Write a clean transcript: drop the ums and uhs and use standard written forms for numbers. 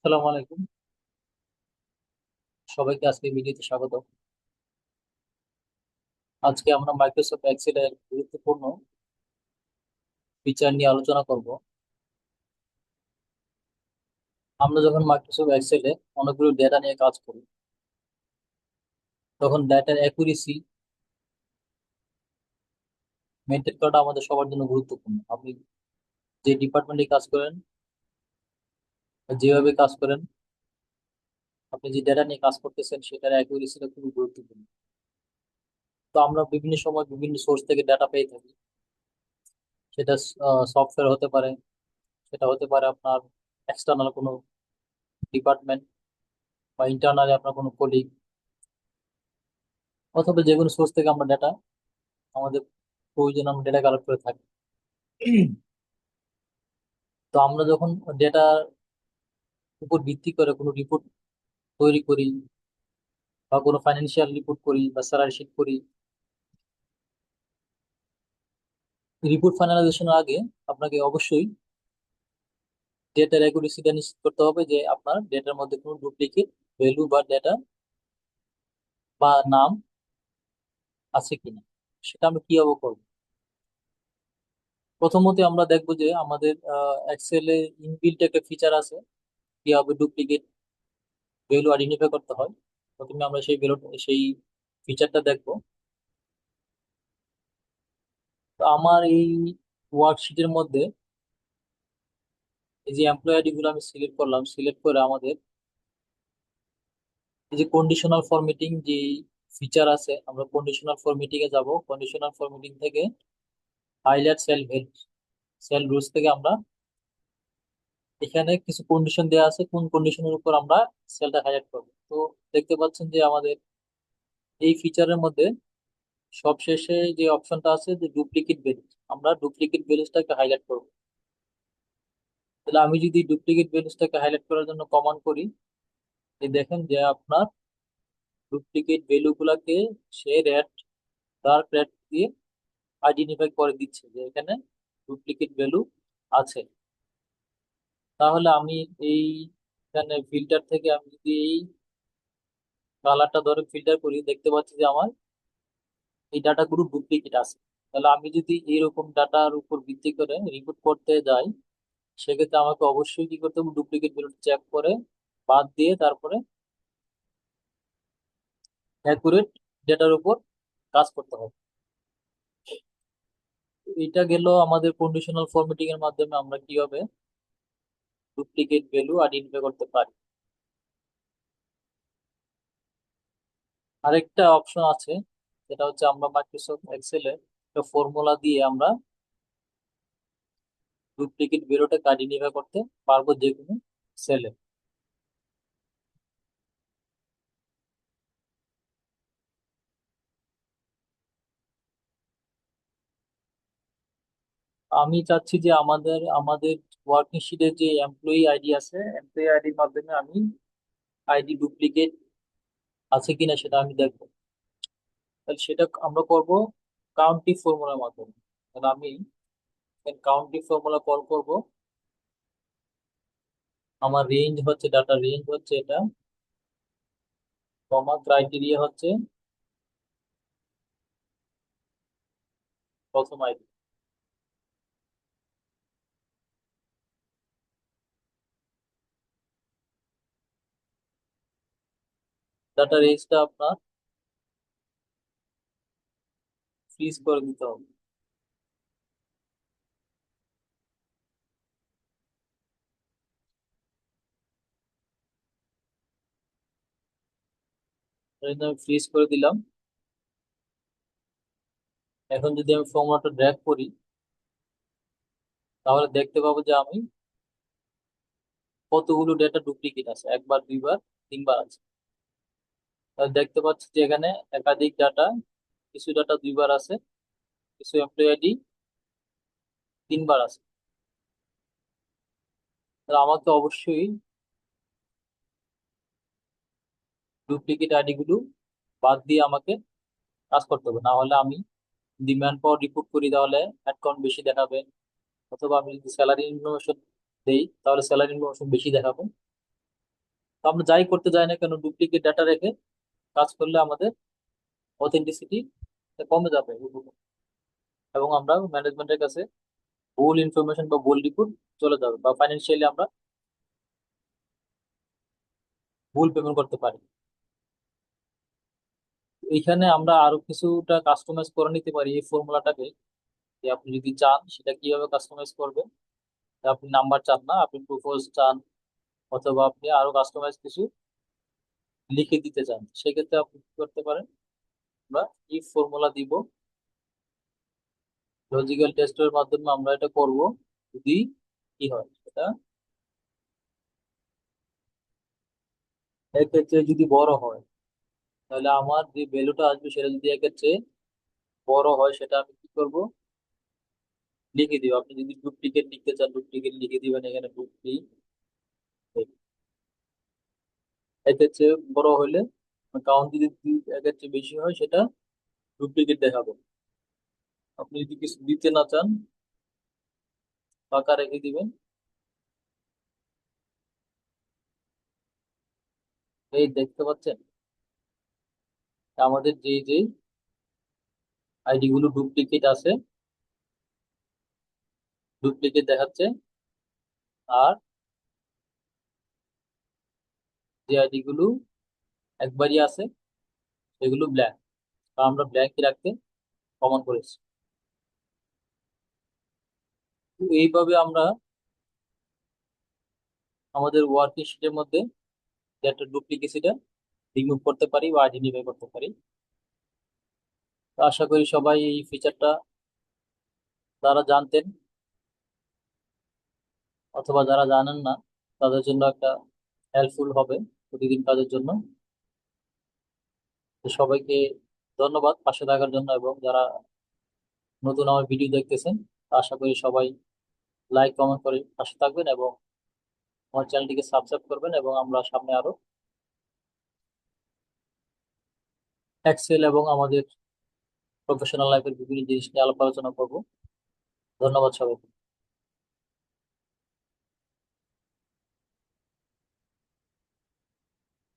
আসসালামু আলাইকুম। সবাইকে আজকে ভিডিওতে স্বাগত। আজকে আমরা মাইক্রোসফট এক্সেলের গুরুত্বপূর্ণ ফিচার নিয়ে আলোচনা করব। আমরা যখন মাইক্রোসফট এক্সেলে অনেকগুলো ডেটা নিয়ে কাজ করি, তখন ডেটার অ্যাকুরেসি মেনটেন করাটা আমাদের সবার জন্য গুরুত্বপূর্ণ। আপনি যে ডিপার্টমেন্টে কাজ করেন বা যেভাবে কাজ করেন, আপনি যে ডেটা নিয়ে কাজ করতেছেন সেটার অ্যাকুরেসিটা খুবই গুরুত্বপূর্ণ। তো আমরা বিভিন্ন সময় বিভিন্ন সোর্স থেকে ডেটা পেয়ে থাকি। সেটা সফটওয়্যার হতে পারে, সেটা হতে পারে আপনার এক্সটার্নাল কোনো ডিপার্টমেন্ট বা ইন্টারনালি আপনার কোনো কলিগ, অথবা যে কোনো সোর্স থেকে আমরা ডেটা আমাদের প্রয়োজন আমরা ডেটা কালেক্ট করে থাকি। তো আমরা যখন ডেটার উপর ভিত্তি করে কোনো রিপোর্ট তৈরি করি বা কোনো ফাইন্যান্সিয়াল রিপোর্ট করি বা স্যালারি শিট করি, রিপোর্ট ফাইনালাইজেশনের আগে আপনাকে অবশ্যই ডেটার অ্যাকুরেসিটা নিশ্চিত করতে হবে যে আপনার ডেটার মধ্যে কোনো ডুপ্লিকেট ভ্যালু বা ডেটা বা নাম আছে কিনা। সেটা আমরা কিভাবে করবো? প্রথমত আমরা দেখবো যে আমাদের এক্সেলে ইনবিল্ট একটা ফিচার আছে কিভাবে ডুপ্লিকেট ভ্যালু আইডেন্টিফাই করতে হয়। প্রথমে আমরা সেই ফিচারটা দেখবো। তো আমার এই ওয়ার্কশিটের মধ্যে এই যে এমপ্লয় আইডি গুলো আমি সিলেক্ট করলাম, সিলেক্ট করে আমাদের এই যে কন্ডিশনাল ফরম্যাটিং যে ফিচার আছে, আমরা কন্ডিশনাল ফরম্যাটিং এ যাব। কন্ডিশনাল ফরম্যাটিং থেকে হাইলাইট সেল রুলস থেকে আমরা এখানে কিছু কন্ডিশন দেওয়া আছে, কোন কন্ডিশনের উপর আমরা সেলটা হাইলাইট করবো। তো দেখতে পাচ্ছেন যে আমাদের এই ফিচারের মধ্যে সবশেষে যে অপশনটা আছে যে ডুপ্লিকেট ভ্যালুস, আমরা ডুপ্লিকেট ভ্যালুসটাকে হাইলাইট করবো। তাহলে আমি যদি ডুপ্লিকেট ভ্যালুসটাকে হাইলাইট করার জন্য কমান্ড করি, এই দেখেন যে আপনার ডুপ্লিকেট ভ্যালু গুলাকে সে ডার্ক রেড দিয়ে আইডেন্টিফাই করে দিচ্ছে যে এখানে ডুপ্লিকেট ভ্যালু আছে। তাহলে আমি এই এখানে ফিল্টার থেকে আমি যদি এই কালারটা ধরে ফিল্টার করি, দেখতে পাচ্ছি যে আমার এই ডাটাগুলো ডুপ্লিকেট আছে। তাহলে আমি যদি এইরকম ডাটার উপর ভিত্তি করে রিপোর্ট করতে যাই, সেক্ষেত্রে আমাকে অবশ্যই কি করতে হবে, ডুপ্লিকেট ভ্যালু চেক করে বাদ দিয়ে তারপরে অ্যাকুরেট ডেটার উপর কাজ করতে হবে। এটা গেল আমাদের কন্ডিশনাল ফরম্যাটিং এর মাধ্যমে আমরা কিভাবে ডুপ্লিকেট ভ্যালু আইডেন্টিফাই করতে পারি। আরেকটা অপশন আছে, সেটা হচ্ছে আমরা মাইক্রোসফট এক্সেলে একটা ফর্মুলা দিয়ে আমরা ডুপ্লিকেট ভ্যালুটাকে আইডেন্টিফাই করতে পারবো যে কোনো সেলে। আমি চাচ্ছি যে আমাদের আমাদের ওয়ার্কিং শিটের যে এমপ্লয়ি আইডি আছে, এমপ্লয়ি আইডির মাধ্যমে আমি আইডি ডুপ্লিকেট আছে কিনা সেটা আমি দেখবো। তাহলে সেটা আমরা করব কাউন্টি ফর্মুলার মাধ্যমে। তাহলে আমি কাউন্টি ফর্মুলা কল করব। আমার রেঞ্জ হচ্ছে, ডাটা রেঞ্জ হচ্ছে এটা, কমা ক্রাইটেরিয়া হচ্ছে প্রথম আইডি। ডাটা রেঞ্জটা আপনার ফ্রিজ করে দিতে হবে। এটা আমি ফ্রিজ করে দিলাম। এখন যদি আমি ফর্মুলাটা ড্র্যাগ করি, তাহলে দেখতে পাবো যে আমি কতগুলো ডেটা ডুপ্লিকেট আছে, একবার দুইবার তিনবার আছে। তাহলে দেখতে পাচ্ছি যে এখানে একাধিক ডাটা, কিছু ডাটা দুইবার আছে, কিছু এমপ্লয়ি আইডি তিনবার আছে। তাহলে আমাকে অবশ্যই ডুপ্লিকেট আইডি গুলো বাদ দিয়ে আমাকে কাজ করতে হবে, না হলে আমি ডিমান্ড পাওয়ার রিপোর্ট করি তাহলে হেড কাউন্ট বেশি দেখাবে, অথবা আমি যদি স্যালারি ইনফরমেশন দেই তাহলে স্যালারি ইনফরমেশন বেশি দেখাবো। তো আমরা যাই করতে যাই না কেন, ডুপ্লিকেট ডাটা রেখে কাজ করলে আমাদের অথেন্টিসিটি কমে যাবে, এবং আমরা ম্যানেজমেন্টের কাছে ভুল ইনফরমেশন বা ভুল রিপোর্ট চলে যাবে, বা ফাইন্যান্সিয়ালি আমরা ভুল পেমেন্ট করতে পারি। এইখানে আমরা আরো কিছুটা কাস্টমাইজ করে নিতে পারি এই ফর্মুলাটাকে, যে আপনি যদি চান সেটা কিভাবে কাস্টমাইজ করবেন। যে আপনি নাম্বার চান না, আপনি প্রপোজ চান, অথবা আপনি আরো কাস্টমাইজ কিছু লিখে দিতে চান, সেক্ষেত্রে আপনি কি করতে পারেন, আমরা ইফ ফর্মুলা দিব, লজিক্যাল টেস্টের মাধ্যমে আমরা এটা করব। যদি কি হয় সেটা একের চেয়ে যদি বড় হয়, তাহলে আমার যে ভ্যালুটা আসবে সেটা যদি একের চেয়ে বড় হয়, সেটা আমি কি করব, লিখে দিব। আপনি যদি ডুপ্লিকেট লিখতে চান, ডুপ্লিকেট লিখে দিবেন এখানে, ডুপ্লিকেট। একের চেয়ে বড় হলে, কাউন্ট যদি একের চেয়ে বেশি হয়, সেটা ডুপ্লিকেট দেখাবো। আপনি যদি কিছু দিতে না চান, ফাঁকা রেখে দিবেন। এই দেখতে পাচ্ছেন আমাদের যে যে আইডি গুলো ডুপ্লিকেট আছে, ডুপ্লিকেট দেখাচ্ছে। আর যে আইডি গুলো একবারই আছে, সেগুলো ব্ল্যাঙ্ক, আমরা ব্ল্যাঙ্কই রাখতে কমন করেছি। তো এইভাবে আমরা আমাদের ওয়ার্কিং শিটের মধ্যে যে একটা ডুপ্লিকেসিটা রিমুভ করতে পারি বা আইডেন্টিফাই করতে পারি। তো আশা করি সবাই এই ফিচারটা যারা জানতেন অথবা যারা জানেন না, তাদের জন্য একটা হেল্পফুল হবে প্রতিদিন কাজের জন্য। তো সবাইকে ধন্যবাদ পাশে থাকার জন্য, এবং যারা নতুন আমার ভিডিও দেখতেছেন, আশা করি সবাই লাইক কমেন্ট করে পাশে থাকবেন, এবং আমার চ্যানেলটিকে সাবস্ক্রাইব করবেন, এবং আমরা সামনে আরো এক্সেল এবং আমাদের প্রফেশনাল লাইফের বিভিন্ন জিনিস নিয়ে আলাপ আলোচনা করবো। ধন্যবাদ সবাইকে।